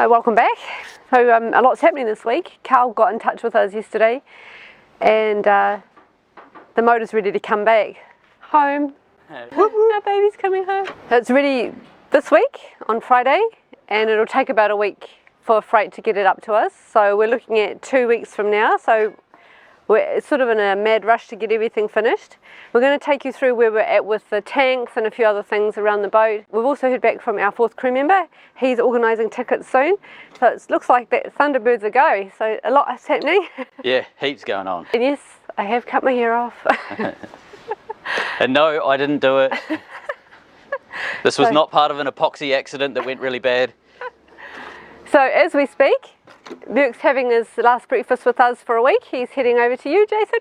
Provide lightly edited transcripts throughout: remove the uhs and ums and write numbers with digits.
Welcome back. So a lot's happening this week. Carl got in touch with us yesterday and the motor's ready to come back home. Our baby's coming home. It's ready this week on Friday and it'll take about a week for freight to get it up to us. So we're looking at 2 weeks from now. So we're sort of in a mad rush to get everything finished. We're going to take you through where we're at with the tanks and a few other things around the boat. We've also heard back from our 4th crew member. He's organising tickets soon. So it looks like that Thunderbirds are going. So a lot is happening. Yeah, heaps going on. And yes, I have cut my hair off. And no, I didn't do it. This was not part of an epoxy accident that went really bad. So as we speak, Birk's having his last breakfast with us for a week. He's heading over to you, Jason.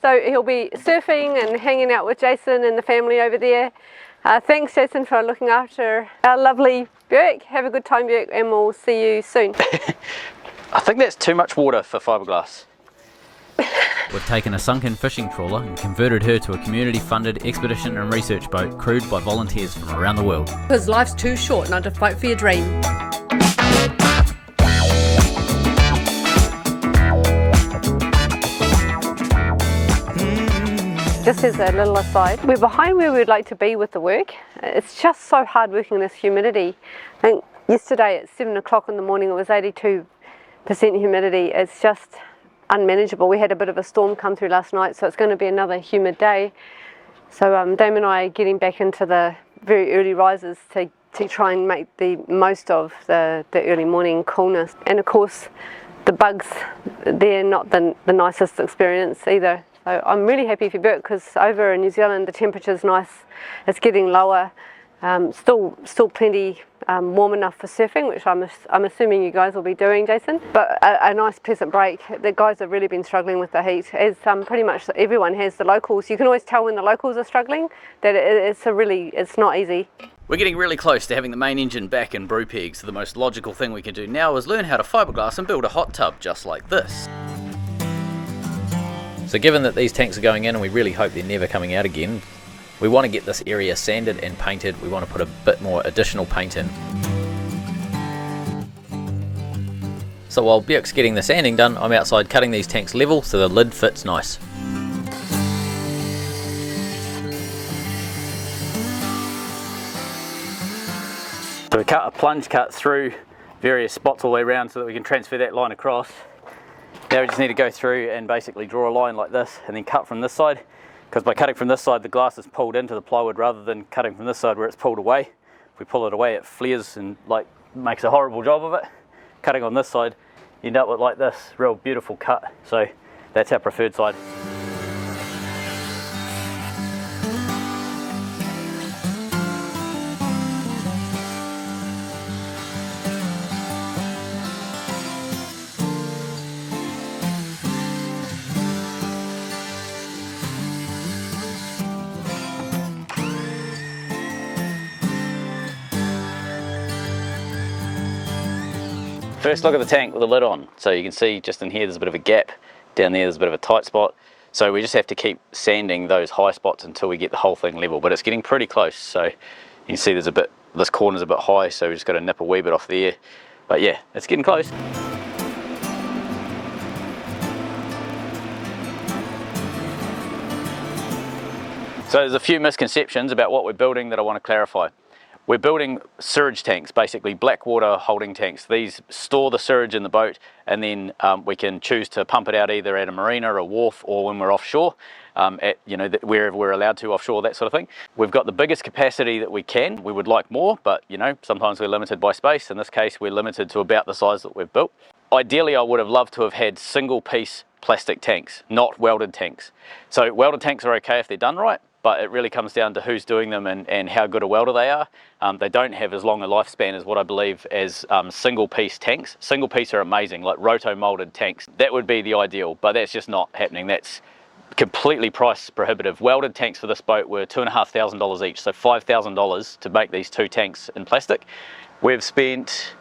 So he'll be surfing and hanging out with Jason and the family over there. Thanks, Jason, for looking after our lovely Birk. Have a good time, Birk, and we'll see you soon. I think that's too much water for fiberglass. We've taken a sunken fishing trawler and converted her to a community-funded expedition and research boat crewed by volunteers from around the world. Because life's too short not to fight for your dream. Just as a little aside, we're behind where we'd like to be with the work. It's just so hard working in this humidity. I think yesterday at 7 o'clock in the morning it was 82% humidity. It's just unmanageable. We had a bit of a storm come through last night, so it's going to be another humid day. So Damien and I are getting back into the very early rises to try and make the most of the early morning coolness. And of course the bugs, they're not the nicest experience either. So I'm really happy for Birk because over in New Zealand the temperature's nice, it's getting lower, still plenty warm enough for surfing, which I'm assuming you guys will be doing, Jason. But a nice pleasant break. The guys have really been struggling with the heat, as pretty much everyone has. The locals, you can always tell when the locals are struggling that it's not easy. We're getting really close to having the main engine back in Brupeg, so the most logical thing we can do now is learn how to fiberglass and build a hot tub just like this. So given that these tanks are going in and we really hope they're never coming out again, we want to get this area sanded and painted. We want to put a bit more additional paint in. So while Birk's getting the sanding done, I'm outside cutting these tanks level so the lid fits nice. So we cut a plunge cut through various spots all the way around so that we can transfer that line across. Now we just need to go through and basically draw a line like this and then cut from this side, because by cutting from this side the glass is pulled into the plywood rather than cutting from this side where it's pulled away. If we pull it away it flares and makes a horrible job of it. Cutting on this side you end up with like this real beautiful cut, so that's our preferred side. First look at the tank with the lid on. So you can see just in here there's a bit of a gap, down there's a bit of a tight spot. So we just have to keep sanding those high spots until we get the whole thing level, but it's getting pretty close. So you can see there's this corner's a bit high, so we just got to nip a wee bit off there. But yeah, it's getting close. So there's a few misconceptions about what we're building that I want to clarify. We're building sewage tanks, basically black water holding tanks. These store the sewage in the boat and then we can choose to pump it out either at a marina or a wharf or when we're offshore, wherever we're allowed to offshore, that sort of thing. We've got the biggest capacity that we can. We would like more, but sometimes we're limited by space. In this case, we're limited to about the size that we've built. Ideally, I would have loved to have had single piece plastic tanks, not welded tanks. So welded tanks are okay if they're done right, but it really comes down to who's doing them and how good a welder they are. They don't have as long a lifespan as what I believe as single piece tanks. Single piece are amazing, like roto molded tanks. That would be the ideal, but that's just not happening. That's completely price prohibitive. Welded tanks for this boat were $2,500 each, so $5,000 to make these 2 tanks in plastic. We've spent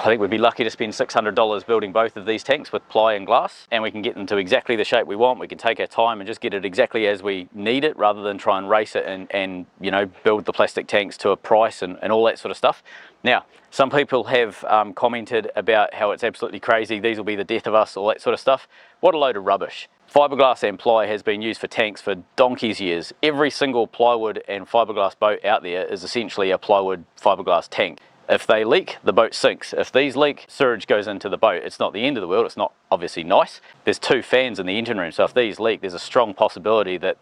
I think we'd be lucky to spend $600 building both of these tanks with ply and glass, and we can get them to exactly the shape we want. We can take our time and just get it exactly as we need it, rather than try and race it and you know, build the plastic tanks to a price and all that sort of stuff. Now, some people have commented about how it's absolutely crazy, these will be the death of us, all that sort of stuff. What a load of rubbish. Fiberglass and ply has been used for tanks for donkey's years. Every single plywood and fiberglass boat out there is essentially a plywood fiberglass tank. If they leak, the boat sinks. If these leak, sewage goes into the boat. It's not the end of the world, it's not obviously nice. There's 2 fans in the engine room, so if these leak, there's a strong possibility that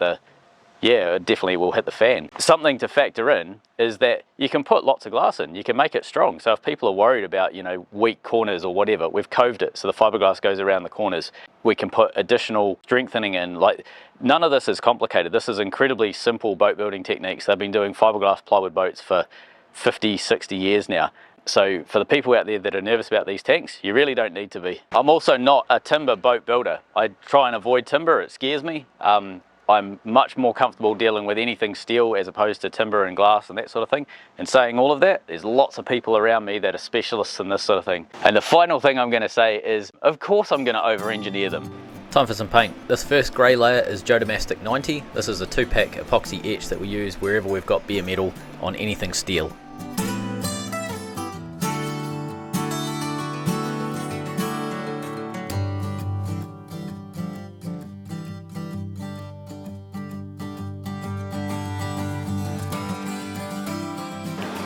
it definitely will hit the fan. Something to factor in is that you can put lots of glass in, you can make it strong. So if people are worried about, you know, weak corners or whatever, we've coved it so the fiberglass goes around the corners. We can put additional strengthening in. Like, none of this is complicated. This is incredibly simple boat building techniques. They've been doing fiberglass plywood boats for 50, 60 years now. So for the people out there that are nervous about these tanks, you really don't need to be. I'm also not a timber boat builder. I try and avoid timber, it scares me. I'm much more comfortable dealing with anything steel as opposed to timber and glass and that sort of thing. And saying all of that, there's lots of people around me that are specialists in this sort of thing. And the final thing I'm going to say is, of course I'm going to over-engineer them. Time for some paint. This first grey layer is Jodomastic 90. This is a 2-pack epoxy etch that we use wherever we've got bare metal on anything steel.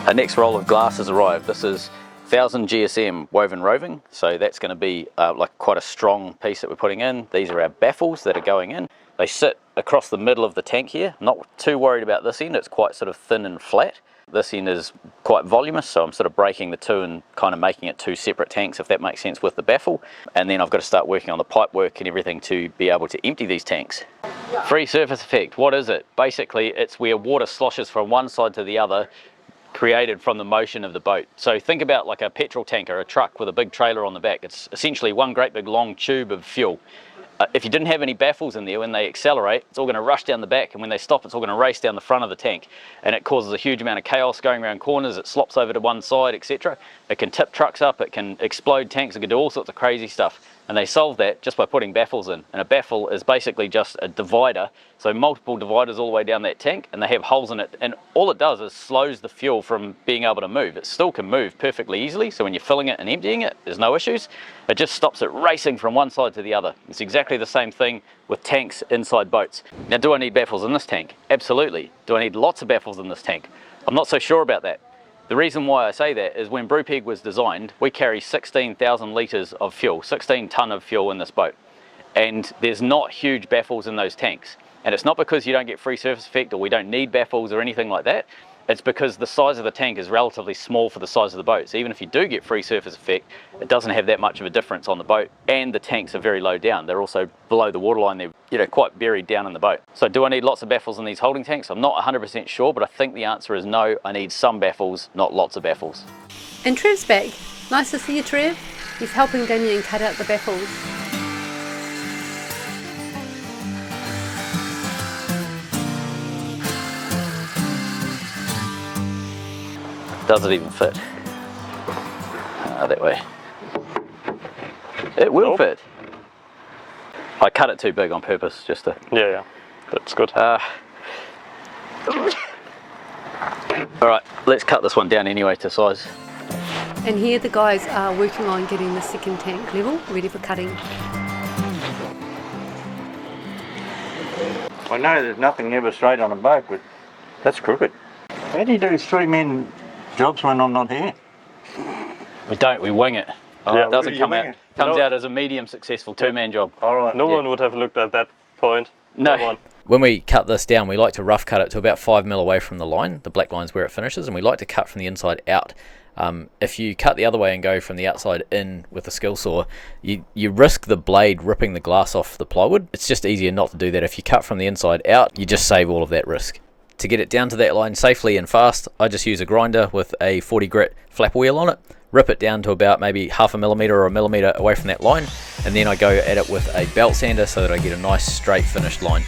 Our next roll of glass has arrived. This is 1000 GSM woven roving, so that's going to be like quite a strong piece that we're putting in. These are our baffles that are going in. They sit across the middle of the tank here. I'm not too worried about this end, it's quite sort of thin and flat. This end is quite voluminous, so I'm sort of breaking the two and kind of making it 2 separate tanks, if that makes sense, with the baffle. And then I've got to start working on the pipe work and everything to be able to empty these tanks. Free surface effect, what is it? Basically, it's where water sloshes from one side to the other, created from the motion of the boat. So think about like a petrol tank or a truck with a big trailer on the back. It's essentially one great big long tube of fuel. If you didn't have any baffles in there, when they accelerate, it's all going to rush down the back, and when they stop, it's all going to race down the front of the tank, and it causes a huge amount of chaos going around corners. It slops over to one side, etc. It can tip trucks up, it can explode tanks, it can do all sorts of crazy stuff. And they solve that just by putting baffles in. And a baffle is basically just a divider, so multiple dividers all the way down that tank, and they have holes in it, and all it does is slows the fuel from being able to move. It still can move perfectly easily, so when you're filling it and emptying it, there's no issues. It just stops it racing from one side to the other. It's exactly the same thing with tanks inside boats. Now, do I need baffles in this tank? Absolutely. Do I need lots of baffles in this tank? I'm not so sure about that. The reason why I say that is when Brupeg was designed, we carry 16,000 litres of fuel, 16 tonne of fuel in this boat. And there's not huge baffles in those tanks. And it's not because you don't get free surface effect or we don't need baffles or anything like that. It's because the size of the tank is relatively small for the size of the boat. So even if you do get free surface effect, it doesn't have that much of a difference on the boat. And the tanks are very low down. They're also below the waterline. They're, you know, quite buried down in the boat. So do I need lots of baffles in these holding tanks? I'm not 100% sure, but I think the answer is no. I need some baffles, not lots of baffles. And Trev's back. Nice to see you, Trev. He's helping Damien cut out the baffles. Does it even fit? That way. It will fit. I cut it too big on purpose, just to... Yeah, that's good. Alright, let's cut this one down anyway to size. And here the guys are working on getting the second tank level, ready for cutting. I know there's nothing ever straight on a boat, but that's crooked. How do you do 3-man jobs when I'm not here? We don't, we wing it. Yeah. It doesn't You come wing out. it? Comes out as a medium successful 2-man job. Alright. No one would have looked at that point. No. one. When we cut this down, we like to rough cut it to about 5 mil away from the line. The black line's where it finishes, and we like to cut from the inside out. If you cut the other way and go from the outside in with a skill saw, you risk the blade ripping the glass off the plywood. It's just easier not to do that. If you cut from the inside out, you just save all of that risk. To get it down to that line safely and fast, I just use a grinder with a 40 grit flap wheel on it, rip it down to about maybe 0.5 millimetre or 1 millimetre away from that line, and then I go at it with a belt sander so that I get a nice straight finished line.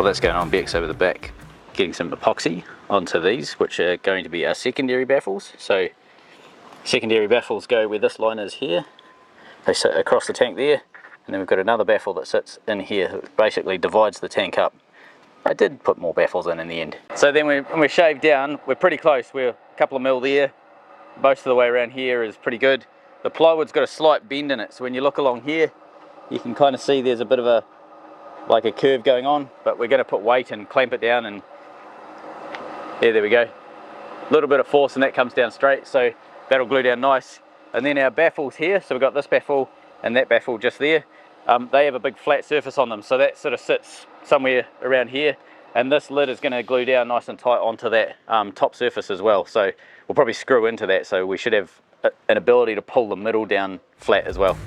Well, that's going on, Beck's over the back getting some epoxy onto these, which are going to be our secondary baffles. So secondary baffles go where this line is here. They sit across the tank there, and then we've got another baffle that sits in here that basically divides the tank up. I did put more baffles in the end. So then when we're shaved down, we're pretty close. We're a couple of mil there. Most of the way around here is pretty good. The plywood's got a slight bend in it, so when you look along here, you can kind of see there's a bit of a curve going on, but we're going to put weight and clamp it down, and yeah, there we go. A little bit of force and that comes down straight, so that'll glue down nice. And then our baffles here, so we've got this baffle and that baffle just there, they have a big flat surface on them, so that sort of sits somewhere around here, and this lid is going to glue down nice and tight onto that top surface as well. So we'll probably screw into that, so we should have an ability to pull the middle down flat as well.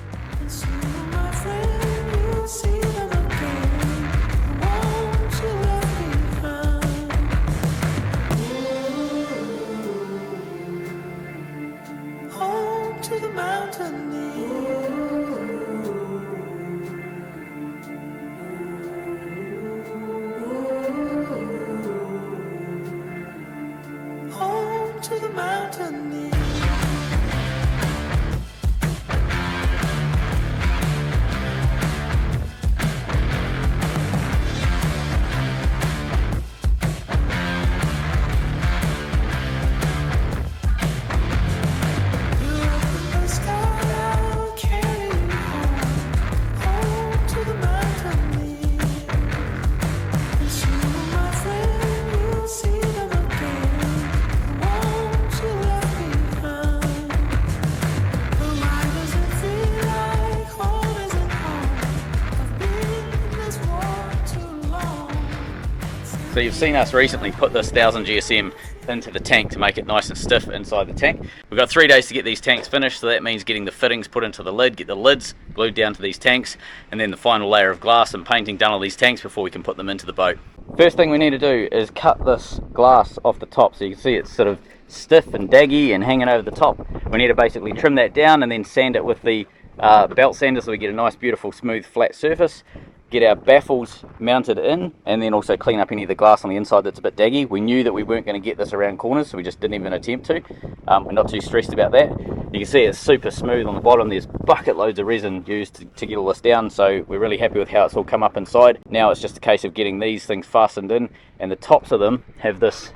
So you've seen us recently put this 1000 GSM into the tank to make it nice and stiff inside the tank. We've got 3 days to get these tanks finished, so that means getting the fittings put into the lid, get the lids glued down to these tanks, and then the final layer of glass and painting done on these tanks before we can put them into the boat. First thing we need to do is cut this glass off the top, so you can see it's sort of stiff and daggy and hanging over the top. We need to basically trim that down and then sand it with the belt sander so we get a nice beautiful smooth flat surface. Get our baffles mounted in, and then also clean up any of the glass on the inside that's a bit daggy. We knew that we weren't going to get this around corners, so we just didn't even attempt to. We're not too stressed about that. You can see it's super smooth on the bottom. There's bucket loads of resin used to get all this down, so we're really happy with how it's all come up inside. Now it's just a case of getting these things fastened in, and the tops of them have this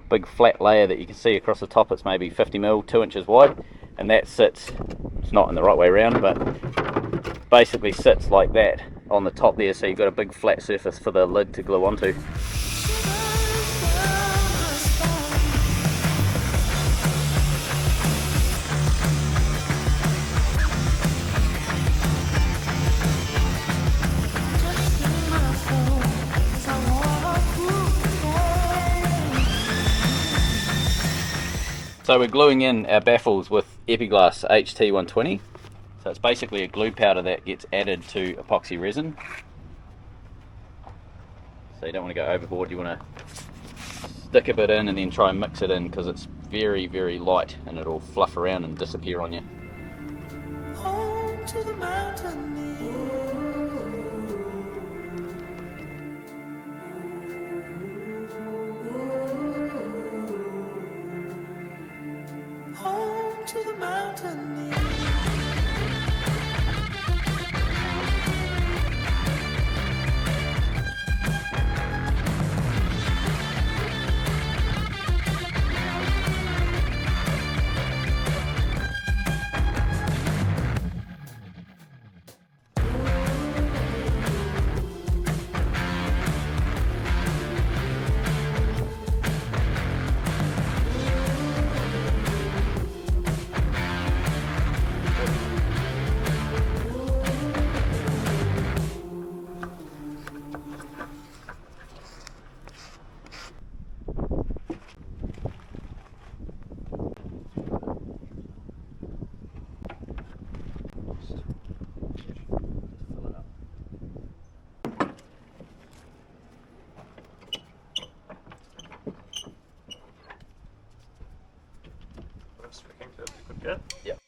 big flat layer that you can see across the top. It's maybe 50 mil, 2 inches wide, and that sits, it's not in the right way around, but basically sits like that on the top there, so you've got a big flat surface for the lid to glue onto. So we're gluing in our baffles with Epiglass HT120. So it's basically a glue powder that gets added to epoxy resin. So you don't want to go overboard, you want to stick a bit in and then try and mix it in, because it's very, very light and it'll fluff around and disappear on you. Home to the mountain. Home to the mountain. Yep.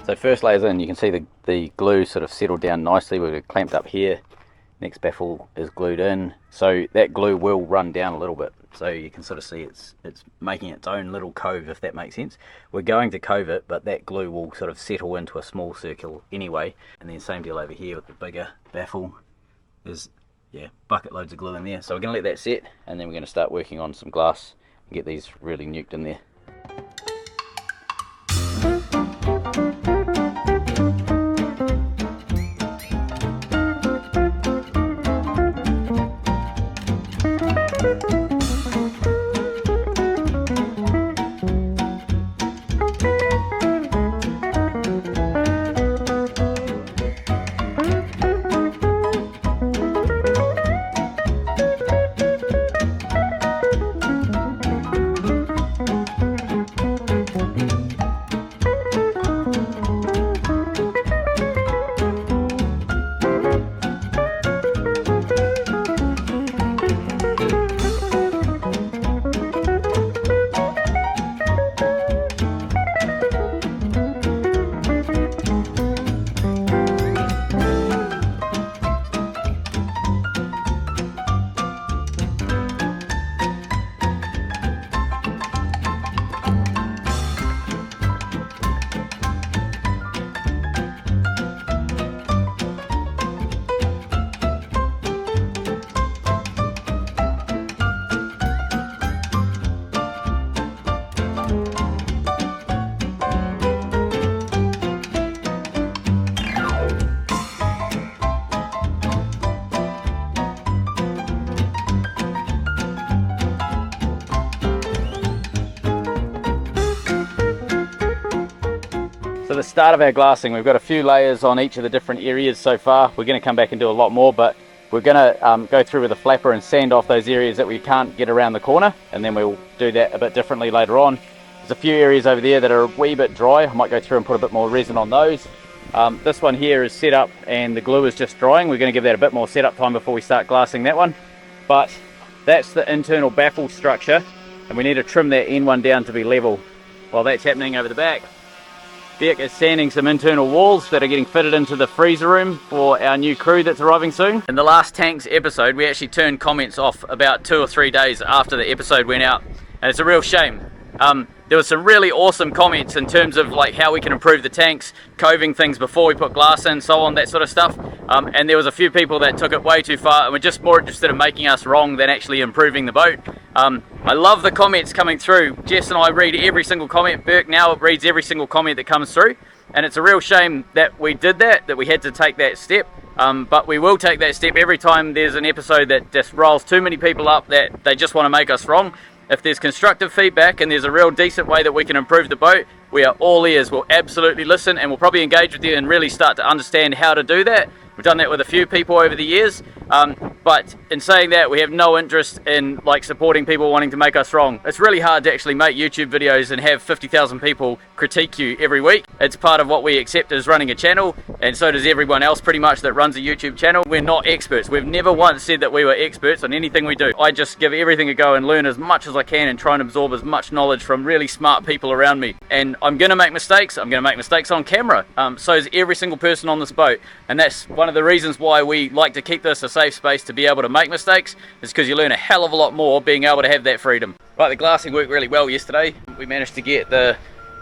So first layer's in, you can see the glue sort of settled down nicely. We've clamped up here. Next baffle is glued in. So that glue will run down a little bit. So you can sort of see it's making its own little cove, if that makes sense. We're going to cove it, but that glue will sort of settle into a small circle anyway. And then same deal over here with the bigger baffle. There's, yeah, bucket loads of glue in there. So we're going to let that set, and then we're going to start working on some glass and get these really nuked in there. So the start of our glassing, we've got a few layers on each of the different areas so far. We're going to come back and do a lot more, but we're going to go through with a flapper and sand off those areas that we can't get around the corner, and then we'll do that a bit differently later on. There's a few areas over there that are a wee bit dry. I might go through and put a bit more resin on those. This one here is set up and the glue is just drying. We're going to give that a bit more setup time before we start glassing that one. But that's the internal baffle structure, and we need to trim that end one down to be level. While that's happening over the back, Birk is sanding some internal walls that are getting fitted into the freezer room for our new crew that's arriving soon. In the last tanks episode, we actually turned comments off about 2 or 3 days after the episode went out, and it's a real shame. There was some really awesome comments in terms of like how we can improve the tanks, coving things before we put glass in, so on, that sort of stuff. And there was a few people that took it way too far and were just more interested in making us wrong than actually improving the boat. I love the comments coming through. Jess and I read every single comment. Birk now reads every single comment that comes through. And it's a real shame that we did that we had to take that step. But we will take that step every time there's an episode that just rolls too many people up that they just want to make us wrong. If there's constructive feedback and there's a real decent way that we can improve the boat, we are all ears. We'll absolutely listen, and we'll probably engage with you and really start to understand how to do that. We've done that with a few people over the years, but in saying that, we have no interest in like supporting people wanting to make us wrong. It's really hard to actually make YouTube videos and have 50,000 people critique you every week. It's part of what we accept as running a channel, and so does everyone else pretty much that runs a YouTube channel. We're not experts. We've never once said that we were experts on anything we do. I just give everything a go and learn as much as I can and try and absorb as much knowledge from really smart people around me. And I'm going to make mistakes. I'm going to make mistakes on camera. So is every single person on this boat, and that's one of the reasons why we like to keep this a safe space to be able to make mistakes, is because you learn a hell of a lot more being able to have that freedom. Right, the glassing worked really well yesterday. We managed to get the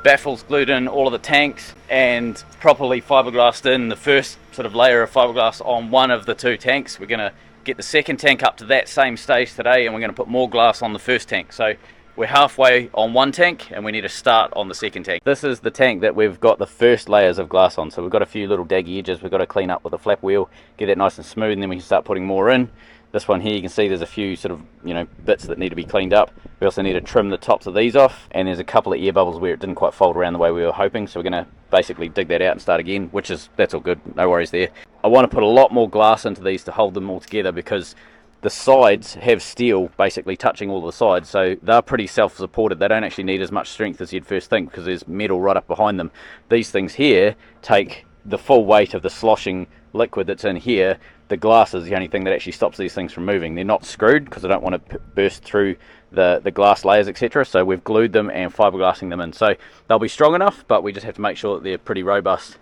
baffles glued in all of the tanks and properly fiberglassed in the first sort of layer of fiberglass on one of the 2 tanks. We're going to get the second tank up to that same stage today, and we're going to put more glass on the first tank. So we're halfway on one tank and we need to start on the second tank. This is the tank that we've got the first layers of glass on. So we've got a few little daggy edges we've got to clean up with a flap wheel, get that nice and smooth, and then we can start putting more in. This one here, you can see there's a few sort of, you know, bits that need to be cleaned up. We also need to trim the tops of these off, and there's a couple of air bubbles where it didn't quite fold around the way we were hoping, so we're going to basically dig that out and start again, that's all good, no worries there. I want to put a lot more glass into these to hold them all together, because the sides have steel basically touching all the sides, so they're pretty self-supported. They don't actually need as much strength as you'd first think, because there's metal right up behind them. These things here take the full weight of the sloshing liquid that's in here. The glass is the only thing that actually stops these things from moving. They're not screwed because I don't want to burst through the glass layers, etc. So we've glued them and fiberglassing them in. So they'll be strong enough, but we just have to make sure that they're pretty robust.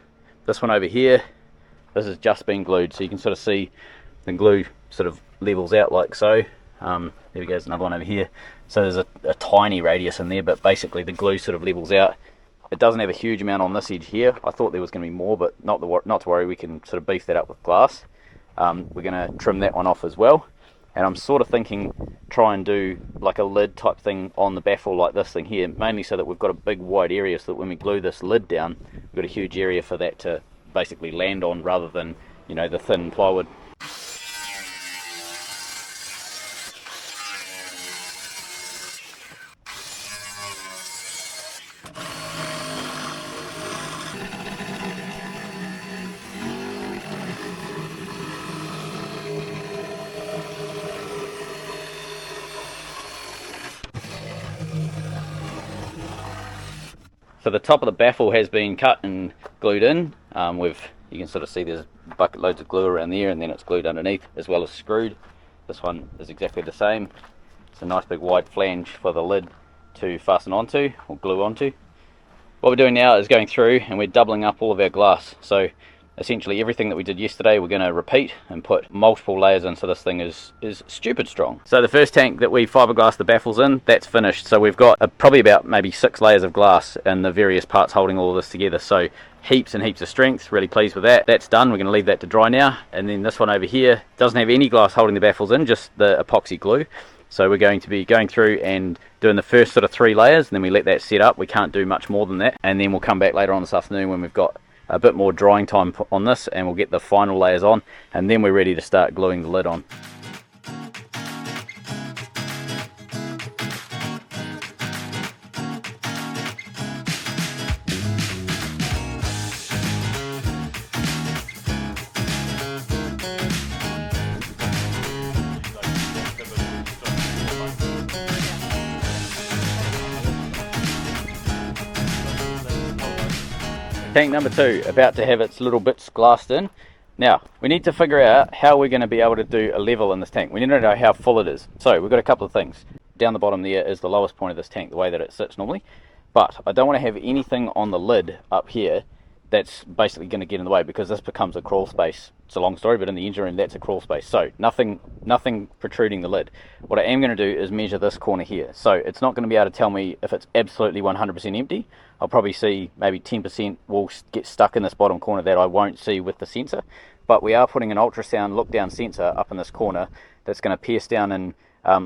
This one over here, this has just been glued, so you can sort of see the glue sort of levels out like so. There we go, there's another one over here. So there's a tiny radius in there, but basically the glue sort of levels out. It doesn't have a huge amount on this edge here. I thought there was going to be more, but not to worry, we can sort of beef that up with glass. We're going to trim that one off as well. And I'm sort of thinking try and do like a lid type thing on the baffle like this thing here, mainly so that we've got a big wide area so that when we glue this lid down, we've got a huge area for that to basically land on rather than, you know, the thin plywood. So the top of the baffle has been cut and glued in. You can sort of see there's bucket loads of glue around there, and then it's glued underneath as well as screwed. This one is exactly the same. It's a nice big wide flange for the lid to fasten onto or glue onto. What we're doing now is going through and we're doubling up all of our glass. So essentially everything that we did yesterday we're going to repeat and put multiple layers in, so this thing is stupid strong. So the first tank that we fiberglassed the baffles in, that's finished. So we've got probably about maybe 6 layers of glass and the various parts holding all of this together. So heaps and heaps of strength, really pleased with that. That's done, we're going to leave that to dry now. And then this one over here doesn't have any glass holding the baffles in, just the epoxy glue. So we're going to be going through and doing the first sort of 3 layers, and then we let that set up. We can't do much more than that, and then we'll come back later on this afternoon when we've got a bit more drying time on this, and we'll get the final layers on, and then we're ready to start gluing the lid on. Tank number 2, about to have its little bits glassed in. Now, we need to figure out how we're going to be able to do a level in this tank. We need to know how full it is. So, we've got a couple of things. Down the bottom there is the lowest point of this tank, the way that it sits normally. But I don't want to have anything on the lid up here that's basically going to get in the way, because this becomes a crawl space. It's a long story, but in the engine room, that's a crawl space. So, nothing protruding the lid. What I am going to do is measure this corner here. So, it's not going to be able to tell me if it's absolutely 100% empty. I'll probably see maybe 10% will get stuck in this bottom corner that I won't see with the sensor. But we are putting an ultrasound look down sensor up in this corner that's going to pierce down and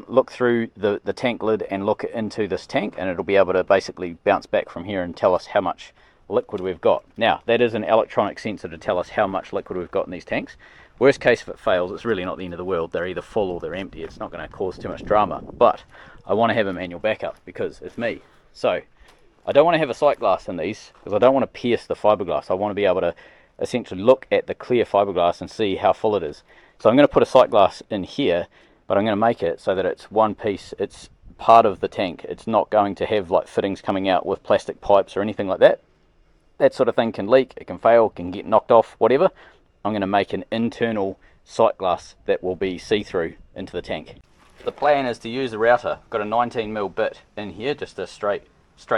look through the tank lid and look into this tank, and it'll be able to basically bounce back from here and tell us how much liquid we've got. Now, that is an electronic sensor to tell us how much liquid we've got in these tanks. Worst case, if it fails, it's really not the end of the world. They're either full or they're empty. It's not going to cause too much drama. But I want to have a manual backup because it's me. So I don't want to have a sight glass in these because I don't want to pierce the fiberglass. I want to be able to essentially look at the clear fiberglass and see how full it is. So I'm going to put a sight glass in here, but I'm going to make it so that it's one piece. It's part of the tank. It's not going to have like fittings coming out with plastic pipes or anything like that. That sort of thing can leak, it can fail, can get knocked off, whatever. I'm going to make an internal sight glass that will be see-through into the tank. The plan is to use the router. I've got a 19mm bit in here, just a straight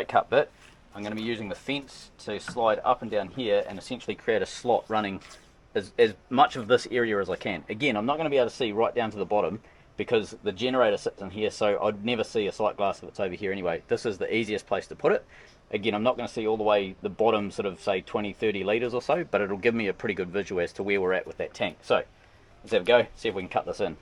cut bit. I'm going to be using the fence to slide up and down here and essentially create a slot running as much of this area as I can. Again, I'm not going to be able to see right down to the bottom because the generator sits in here, so I'd never see a sight glass if it's over here anyway. This is the easiest place to put it. Again, I'm not going to see all the way the bottom sort of say 20-30 litres or so, but it'll give me a pretty good visual as to where we're at with that tank. So let's have a go, see if we can cut this in.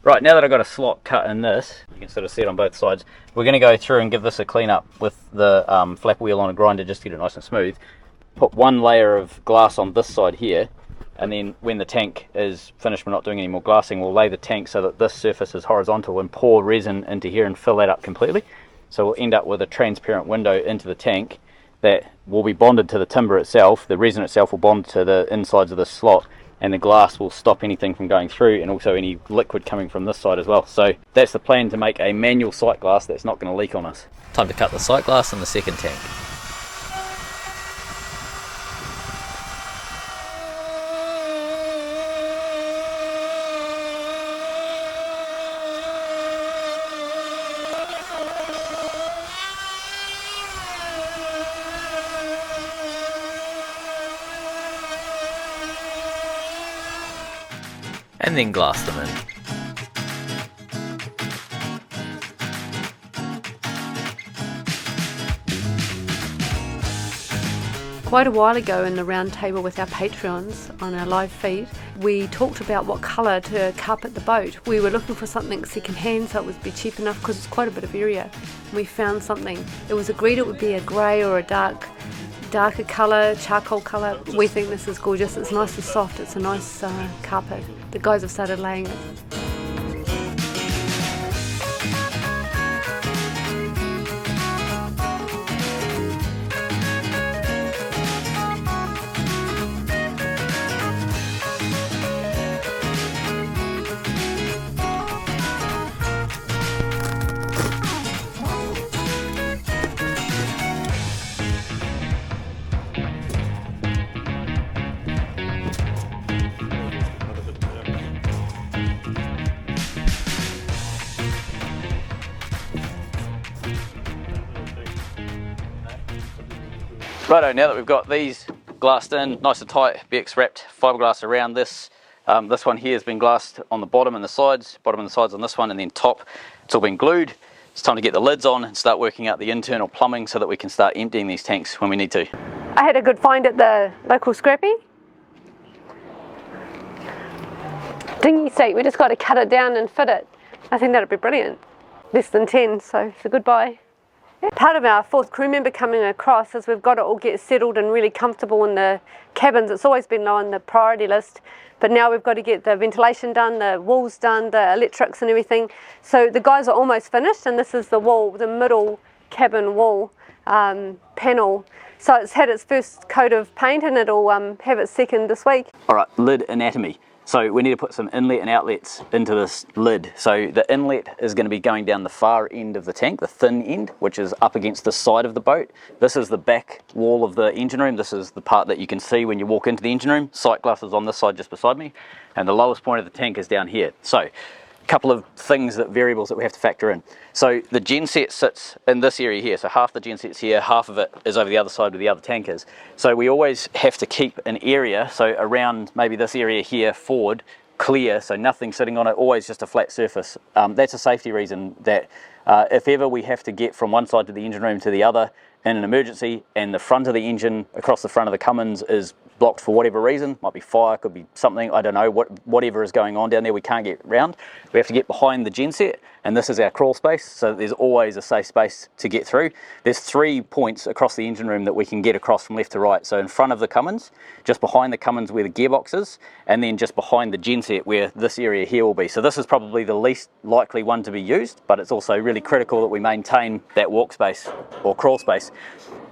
Right, now that I've got a slot cut in this, you can sort of see it on both sides, we're going to go through and give this a clean up with the flap wheel on a grinder just to get it nice and smooth. Put one layer of glass on this side here, and then when the tank is finished, we're not doing any more glassing, we'll lay the tank so that this surface is horizontal and pour resin into here and fill that up completely. So we'll end up with a transparent window into the tank that will be bonded to the timber itself. The resin itself will bond to the insides of this slot, and the glass will stop anything from going through, and also any liquid coming from this side as well. So that's the plan, to make a manual sight glass that's not going to leak on us. Time to cut the sight glass in the second tank. And then glass them in. Quite a while ago in the round table with our Patreons on our live feed, we talked about what colour to carpet the boat. We were looking for something second hand so it would be cheap enough, because it's quite a bit of area. We found something. It was agreed it would be a grey or a darker colour, charcoal colour. We think this is gorgeous. It's nice and soft. It's a nice carpet. The guys have started laying it. Righto, now that we've got these glassed in, nice and tight, BX wrapped fiberglass around this. This one here has been glassed on the bottom and the sides, on this one, and then top, it's all been glued. It's time to get the lids on and start working out the internal plumbing so that we can start emptying these tanks when we need to. I had a good find at the local scrappy. Dinghy seat, we just got to cut it down and fit it. I think that'd be brilliant. Less than 10, so it's a good buy. Part of our fourth crew member coming across is we've got to all get settled and really comfortable in the cabins. It's always been low on the priority list, but now we've got to get the ventilation done, the walls done, the electrics and everything. So the guys are almost finished, and this is the wall, the middle cabin wall panel. So it's had its first coat of paint, and it'll have its second this week. All right, lid anatomy. So we need to put some inlet and outlets into this lid. So the inlet is going to be going down the far end of the tank, the thin end, which is up against the side of the boat. This is the back wall of the engine room. This is the part that you can see when you walk into the engine room. Sight glass is on this side just beside me, and the lowest point of the tank is down here. So a couple of variables that we have to factor in. So the genset sits in this area here, so half the genset's here, half of it is over the other side where the other tank is. So we always have to keep an area, so around maybe this area here forward, clear, so nothing sitting on it, always just a flat surface. That's a safety reason, that if ever we have to get from one side of the engine room to the other in an emergency, and the front of the engine across the front of the Cummings is blocked for whatever reason, might be fire, could be something, I don't know, whatever is going on down there, we can't get round. We have to get behind the genset, and this is our crawl space, so there's always a safe space to get through. There's 3 points across the engine room that we can get across from left to right. So in front of the Cummings, just behind the Cummings where the gearbox is, and then just behind the genset where this area here will be. So this is probably the least likely one to be used, but it's also really critical that we maintain that walk space or crawl space.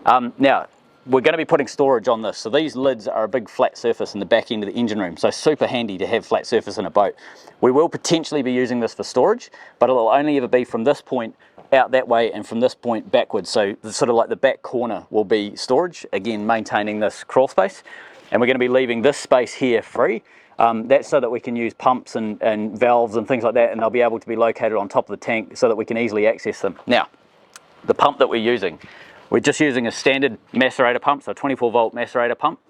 Now, we're going to be putting storage on this, so these lids are a big flat surface in the back end of the engine room, so super handy to have flat surface in a boat. We will potentially be using this for storage, but it'll only ever be from this point out that way and from this point backwards, so sort of like the back corner will be storage, again maintaining this crawl space. And we're going to be leaving this space here free. That's so that we can use pumps and valves and things like that, and they'll be able to be located on top of the tank so that we can easily access them. Now, the pump that we're using, we're just using a standard macerator pump, so a 24 volt macerator pump.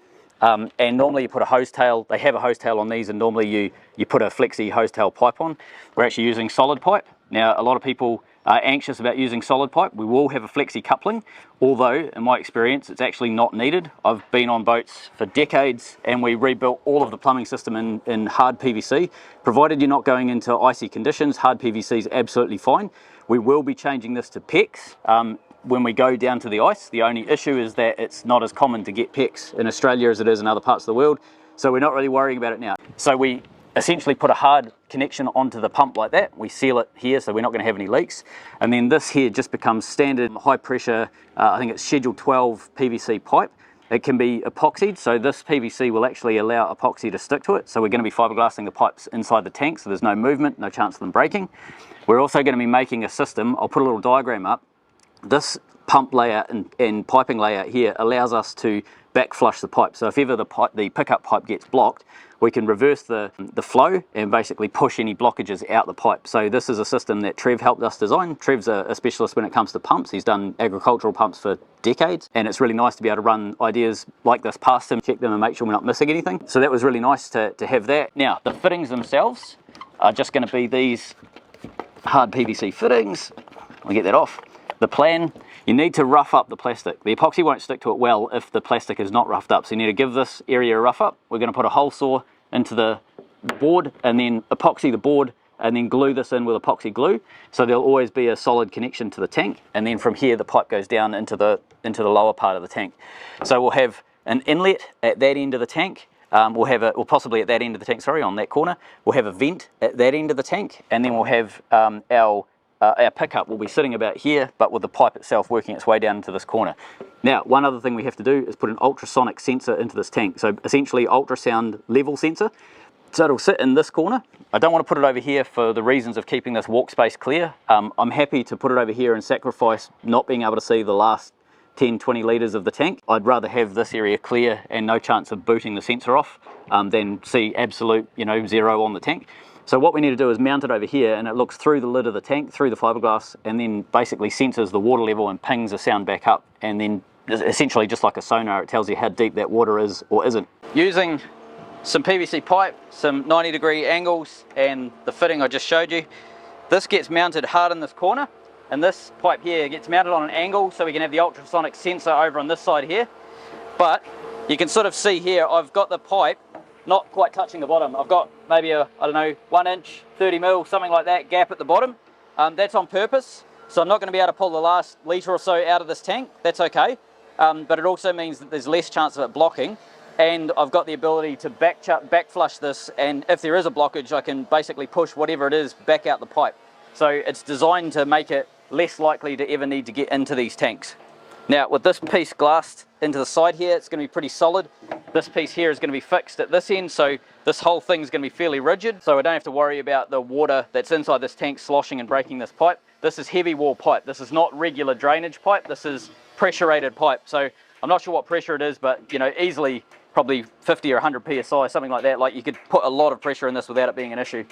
And normally you put a hose tail, they have a hose tail on these, and normally you put a flexi hose tail pipe on. We're actually using solid pipe. Now, a lot of people are anxious about using solid pipe. We will have a flexi coupling, although in my experience it's actually not needed. I've been on boats for decades and we rebuilt all of the plumbing system in hard PVC. Provided you're not going into icy conditions, hard PVC is absolutely fine. We will be changing this to PEX when we go down to the ice. The only issue is that it's not as common to get PEX in Australia as it is in other parts of the world, so we're not really worrying about it now. So we essentially put a hard connection onto the pump like that. We seal it here so we're not going to have any leaks, and then this here just becomes standard high pressure, I think it's schedule 12 PVC pipe, It can be epoxied, so this PVC will actually allow epoxy to stick to it. So we're going to be fiberglassing the pipes inside the tank so there's no movement, no chance of them breaking. We're also going to be making a system, I'll put a little diagram up. This pump layout and piping layout here allows us to back flush the pipe. So if ever the pickup pipe gets blocked, we can reverse the flow and basically push any blockages out the pipe. So this is a system that Trev helped us design. Trev's a specialist when it comes to pumps. He's done agricultural pumps for decades, and it's really nice to be able to run ideas like this past him, check them and make sure we're not missing anything. So that was really nice to have that. Now, the fittings themselves are just going to be these hard PVC fittings. I'll get that off. The plan, you need to rough up the plastic. The epoxy won't stick to it well if the plastic is not roughed up. So you need to give this area a rough up. We're going to put a hole saw into the board and then epoxy the board and then glue this in with epoxy glue. So there'll always be a solid connection to the tank. And then from here, the pipe goes down into the lower part of the tank. So we'll have an inlet at that end of the tank. We'll possibly at that end of the tank, sorry, on that corner. We'll have a vent at that end of the tank. And then we'll have our pickup will be sitting about here, but with the pipe itself working its way down into this corner. Now, one other thing we have to do is put an ultrasonic sensor into this tank. So essentially ultrasound level sensor. So it'll sit in this corner. I don't want to put it over here for the reasons of keeping this walk space clear. I'm happy to put it over here and sacrifice not being able to see the last 10, 20 litres of the tank. I'd rather have this area clear and no chance of booting the sensor off than see absolute, zero on the tank. So what we need to do is mount it over here, and it looks through the lid of the tank, through the fiberglass, and then basically sensors the water level and pings the sound back up, and then essentially just like a sonar, it tells you how deep that water is or isn't. Using some PVC pipe, some 90-degree angles, and the fitting I just showed you, this gets mounted hard in this corner, and this pipe here gets mounted on an angle so we can have the ultrasonic sensor over on this side here. But you can sort of see here, I've got the pipe not quite touching the bottom. I've got maybe a, 1 inch, 30 mil, something like that, gap at the bottom. That's on purpose, so I'm not going to be able to pull the last litre or so out of this tank. That's okay, but it also means that there's less chance of it blocking, and I've got the ability to back flush this, and if there is a blockage, I can basically push whatever it is back out the pipe. So it's designed to make it less likely to ever need to get into these tanks. Now, with this piece glassed into the side here, it's going to be pretty solid. This piece here is going to be fixed at this end, so this whole thing is going to be fairly rigid, so I don't have to worry about the water that's inside this tank sloshing and breaking this pipe. This is heavy wall pipe. This is not regular drainage pipe. This is pressure rated pipe. So I'm not sure what pressure it is, but easily probably 50 or 100 psi, something like that. Like, you could put a lot of pressure in this without it being an issue.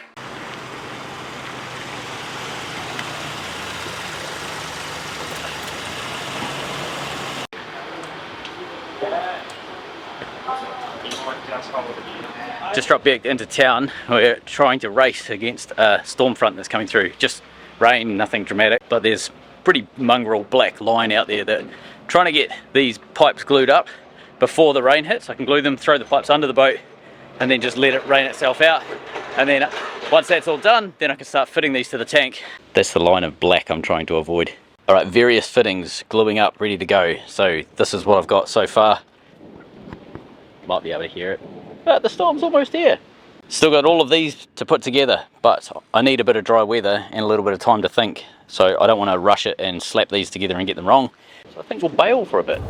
Just dropped back into town. We're trying to race against a storm front that's coming through. Just rain, nothing dramatic, but there's pretty mongrel black line out there that trying to get these pipes glued up before the rain hits. I can glue them, throw the pipes under the boat, and then just let it rain itself out. And then once that's all done, then I can start fitting these to the tank. That's the line of black I'm trying to avoid. All right, various fittings gluing up, ready to go. So this is what I've got so far. Might be able to hear it. But the storm's almost here. Still got all of these to put together, but I need a bit of dry weather and a little bit of time to think. So I don't want to rush it and slap these together and get them wrong. So I think we'll bail for a bit.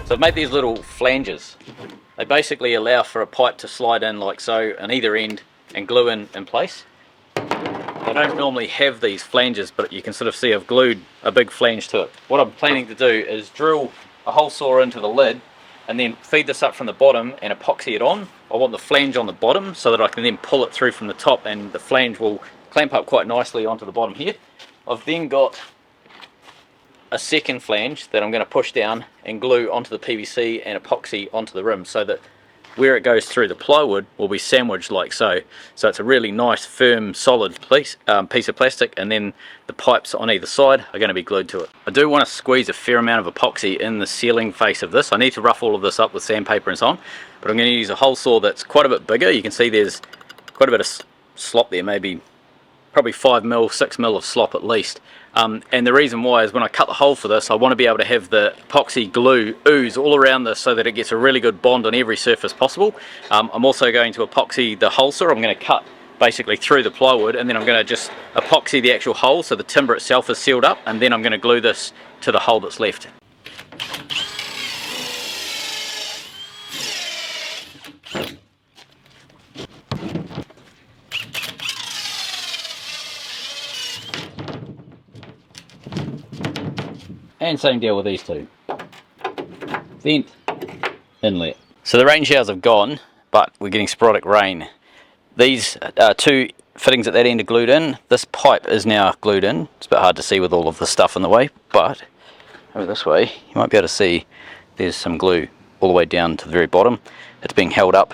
So I've made these little flanges. They basically allow for a pipe to slide in like so on either end and glue in place. I don't normally have these flanges, but you can sort of see I've glued a big flange to it. What I'm planning to do is drill a hole saw into the lid and then feed this up from the bottom and epoxy it on. I want the flange on the bottom so that I can then pull it through from the top, and the flange will clamp up quite nicely onto the bottom here. I've then got a second flange that I'm going to push down and glue onto the PVC and epoxy onto the rim, so that where it goes through the plywood will be sandwiched like so. So it's a really nice, firm, solid piece of plastic, and then the pipes on either side are going to be glued to it. I do want to squeeze a fair amount of epoxy in the sealing face of this. I need to rough all of this up with sandpaper and so on, but I'm going to use a hole saw that's quite a bit bigger. You can see there's quite a bit of slop there, maybe probably 5 mil, 6 mil of slop at least. And the reason why is when I cut the hole for this, I want to be able to have the epoxy glue ooze all around this so that it gets a really good bond on every surface possible. I'm also going to epoxy the hole saw. I'm going to cut basically through the plywood, and then I'm going to just epoxy the actual hole so the timber itself is sealed up, and then I'm going to glue this to the hole that's left. And same deal with these two. Vent, inlet. So the rain showers have gone, but we're getting sporadic rain. These two fittings at that end are glued in. This pipe is now glued in. It's a bit hard to see with all of the stuff in the way, but over this way you might be able to see there's some glue all the way down to the very bottom. It's being held up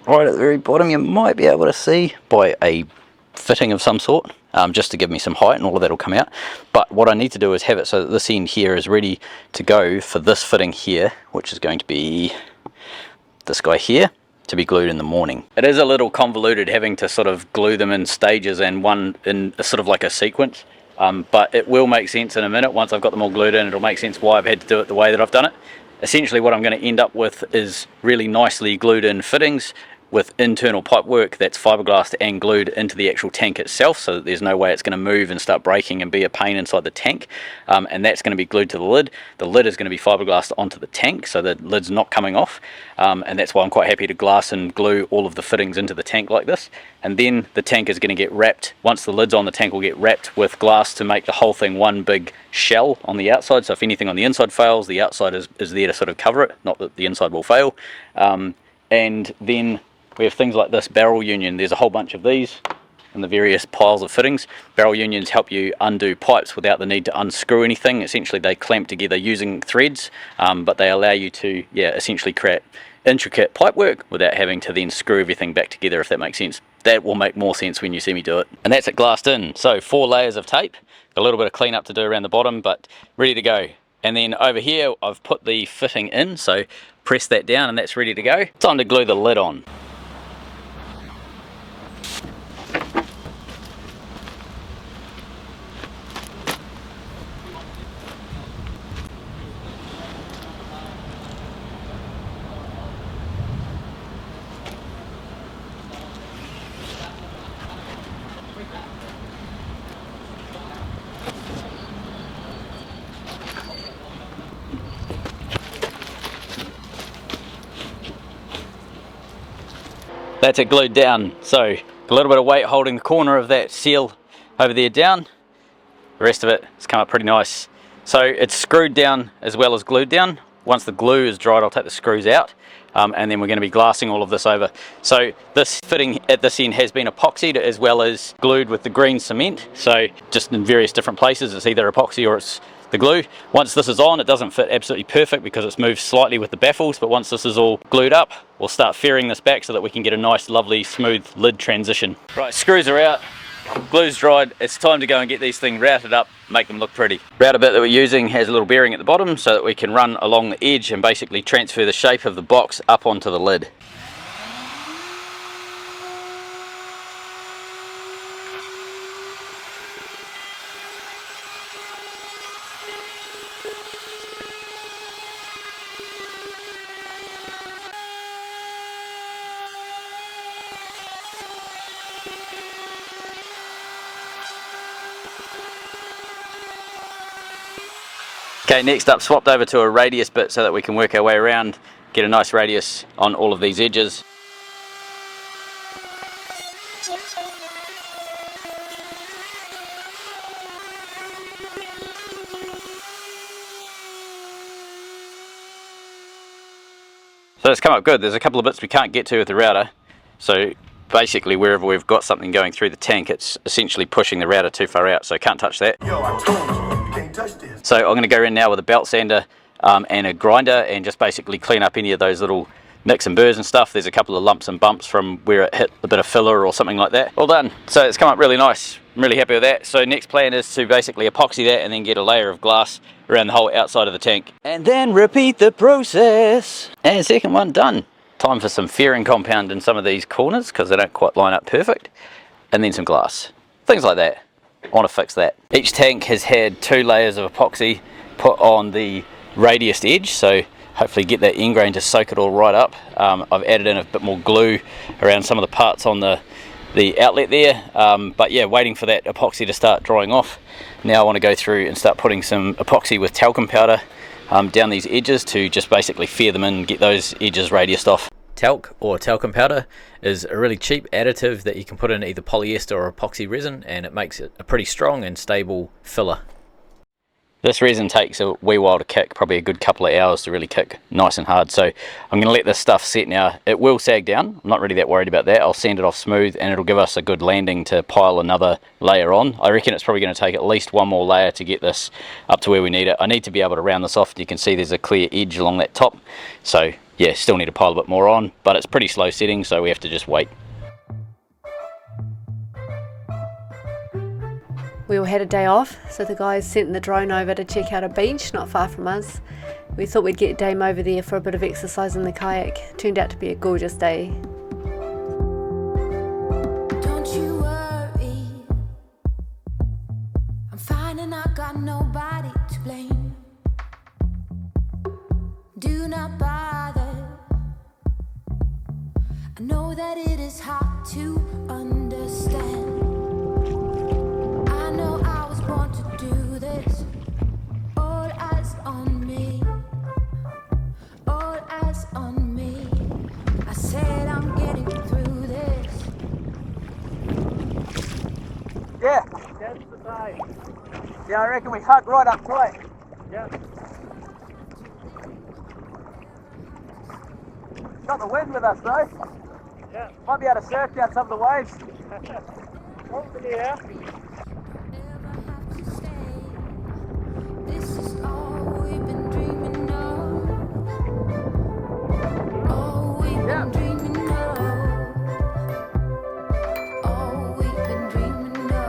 right at the very bottom. You might be able to see by a fitting of some sort, just to give me some height, and all of that will come out. But what I need to do is have it so that this end here is ready to go for this fitting here, which is going to be this guy here, to be glued in the morning. It is a little convoluted having to sort of glue them in stages and one in a sort of like a sequence, but it will make sense in a minute. Once I've got them all glued in, it'll make sense why I've had to do it the way that I've done it. Essentially what I'm going to end up with is really nicely glued in fittings with internal pipe work that's fiberglassed and glued into the actual tank itself, so that there's no way it's going to move and start breaking and be a pain inside the tank. And that's going to be glued to the lid. The lid is going to be fiberglassed onto the tank, so the lid's not coming off. And that's why I'm quite happy to glass and glue all of the fittings into the tank like this. And then the tank is going to get wrapped. Once the lid's on, the tank will get wrapped with glass to make the whole thing one big shell on the outside. So if anything on the inside fails, the outside is there to sort of cover it, not that the inside will fail. And then we have things like this barrel union. There's a whole bunch of these in the various piles of fittings. Barrel unions help you undo pipes without the need to unscrew anything. Essentially they clamp together using threads, but they allow you to essentially create intricate pipe work without having to then screw everything back together, if that makes sense. That will make more sense when you see me do it. And that's it glassed in. So 4 layers of tape, a little bit of cleanup to do around the bottom, but ready to go. And then over here I've put the fitting in, so press that down and that's ready to go. Time to glue the lid on. That's it glued down. So a little bit of weight holding the corner of that seal over there down. The rest of it has come up pretty nice. So it's screwed down as well as glued down. Once the glue is dried, I'll take the screws out, and then we're going to be glassing all of this over. So this fitting at this end has been epoxied as well as glued with the green cement. So just in various different places, it's either epoxy or it's the glue. Once this is on, it doesn't fit absolutely perfect because it's moved slightly with the baffles, but once this is all glued up, we'll start fairing this back so that we can get a nice, lovely, smooth lid transition. Right, screws are out, glue's dried. It's time to go and get these things routed up, make them look pretty. Router bit that we're using has a little bearing at the bottom so that we can run along the edge and basically transfer the shape of the box up onto the lid. Okay, next up, swapped over to a radius bit so that we can work our way around, get a nice radius on all of these edges. So it's come up good. There's a couple of bits we can't get to with the router. So basically wherever we've got something going through the tank, it's essentially pushing the router too far out, so can't touch that. Yo, I told you, you can't touch this. So I'm going to go in now with a belt sander and a grinder and just basically clean up any of those little nicks and burrs and stuff. There's a couple of lumps and bumps from where it hit a bit of filler or something like that. All done. So it's come up really nice. I'm really happy with that. So next plan is to basically epoxy that and then get a layer of glass around the whole outside of the tank. And then repeat the process. And second one done. Time for some fairing compound in some of these corners because they don't quite line up perfect. And then some glass. Things like that. I want to fix that. Each tank has had 2 layers of epoxy put on the radius edge, so hopefully get that end grain to soak it all right up. I've added in a bit more glue around some of the parts on the outlet there, but yeah, waiting for that epoxy to start drying off. Now I want to go through and start putting some epoxy with talcum powder down these edges to just basically fair them in, get those edges radiused off. Talc or talcum powder is a really cheap additive that you can put in either polyester or epoxy resin, and it makes it a pretty strong and stable filler. This resin takes a wee while to kick, probably a good couple of hours to really kick nice and hard. So I'm going to let this stuff set now. It will sag down. I'm not really that worried about that. I'll sand it off smooth and it'll give us a good landing to pile another layer on. I reckon it's probably going to take at least one more layer to get this up to where we need it. I need to be able to round this off. You can see there's a clear edge along that top. So yeah, still need to pile a bit more on, but it's pretty slow setting, so we have to just wait. We all had a day off, so the guys sent the drone over to check out a beach not far from us. We thought we'd get Dame over there for a bit of exercise in the kayak. Turned out to be a gorgeous day. Don't you worry, I'm fine and I got nobody to blame. Do not bother, I know that it is hard to understand. Do this, all eyes on me, all eyes on me. I said I'm getting through this. Yeah, that's the day. Yeah, I reckon we hug right up tight. Yeah. Got the wind with us though. Yeah. Might be able to surf down some of the waves. Yeah. This is all we've been dreaming of. All we've been dreaming of. All we've been dreaming of.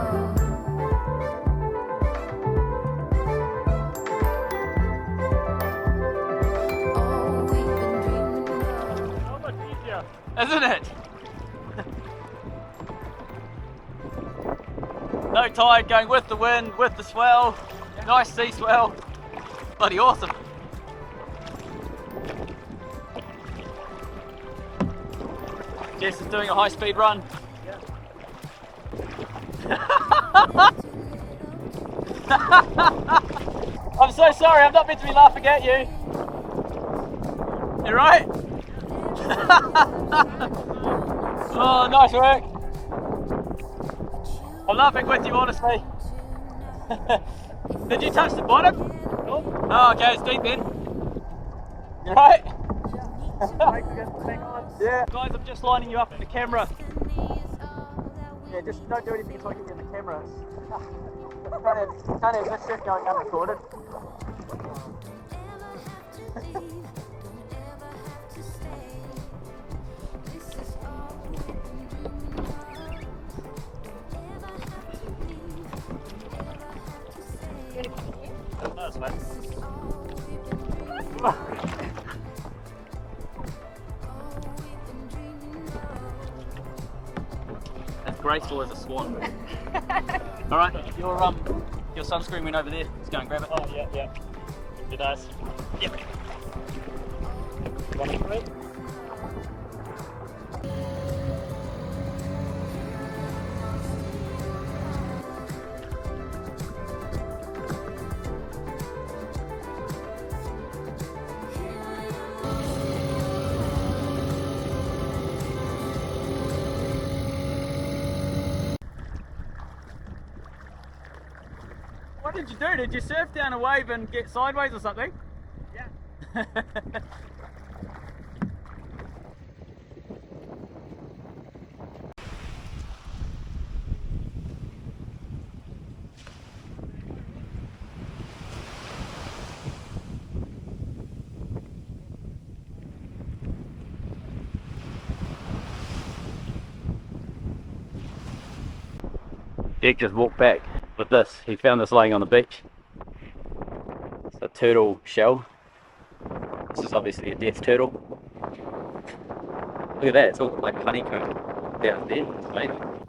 All we've been dreaming of. How much easier? Isn't it? No tide, going with the wind, with the swell. Nice sea swell. Bloody awesome. Jess is doing a high speed run. Yeah. I'm so sorry, I'm not meant to be laughing at you. You right? Oh, nice work. I'm laughing with you, honestly. Did you touch the bottom? Nope. Oh, okay, it's deep then. You right? Yeah. Guys, I'm just lining you up in the camera. Yeah, just don't do anything until I get you in the camera. Can't have this shit going unrecorded. That's fine. As graceful as a swan. Alright, your sunscreen went over there. Let's go and grab it. Oh, yeah, yeah. Be nice. Yep. Want to try it? What did you do? Did you surf down a wave and get sideways or something? Yeah. Birk just walked back with this. He found this laying on the beach. It's a turtle shell. This is obviously a death turtle. Look at that, it's all like honeycomb down there. It's amazing.